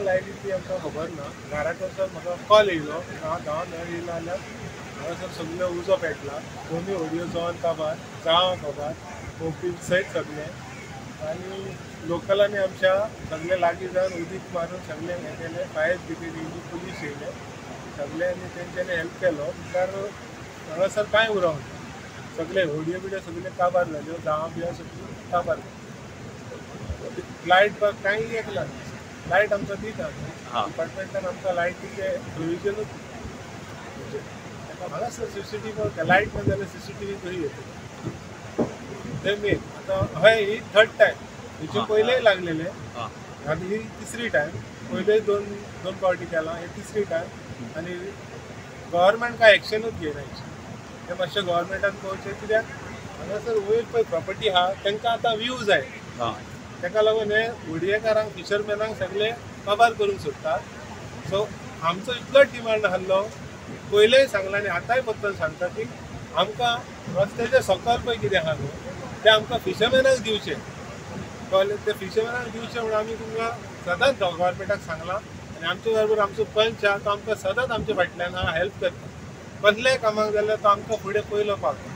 लायली ती आमकां खबर ना. घराक वचून म्हाका कॉल येयलो गांवांत येयला जाल्यार हांगासर सगळो उजो पेटला. दोनूय व्हडयो जोन काबार जावं काबार पोवपी सयत सगळे आनी लोकलांनी आमच्या सगळे लागीं जावन उदीक मारून सगळे हें केलें. फायर ब्रिगेड येयली, पुलीस येयले सगळ्यांनी तेंच्यांनी हेल्प केलो. मुखार हांगासर कांय उरोंक ना. सगळे व्हडयो बिड्यो सगळे काबार जाल्यो. जावं बियो सगळी काबार जाली. लायट कांय एक ना. लायट आमकां दिता डिपार्टमेंटान आमकां लायटीचे प्रोविजनूच म्हणजे हांगासर CCTV लायट ना जाल्यार CCTV खंय येतली ते मेन. आतां हय ही थर्ड टायम. हेचे पयलेय लागलेले. आतां ही तिसरी टायम. पयलेय दोन फावटी केलां. ही तिसरी टायम आनी गव्हर्मेंट कांय एक्शनूच घेयना. हें मातशें गव्हर्मेंटान पळोवचें कित्याक हांगासर वयर पळय प्रॉपर्टी आहा तांकां आतां व्यू जाय. ताका लागून हे व्हडयेकारांक फिशरमॅनांक सगळे काबार करूंक सोदतात. सो आमचो इतलोच डिमांड आसलो पयलेंय सांगला आनी आतांय बद्दल सांगता की आमकां रस्त्याचे सकयल पळय कितें आहा न्हू तें आमकां फिशरमॅनाक दिवचें. कळ्ळें? ते फिशरमॅनाक दिवचें म्हणून आमी तुमकां सदांच गव्हर्मेंटाक सांगलां आनी आमचे बरोबर आमचो पंच आहा तो आमकां सदांच आमच्या फाटल्यान हेल्प करता. कसलेय कामाक जाल्यार तो आमकां फुडें पयलो पावता.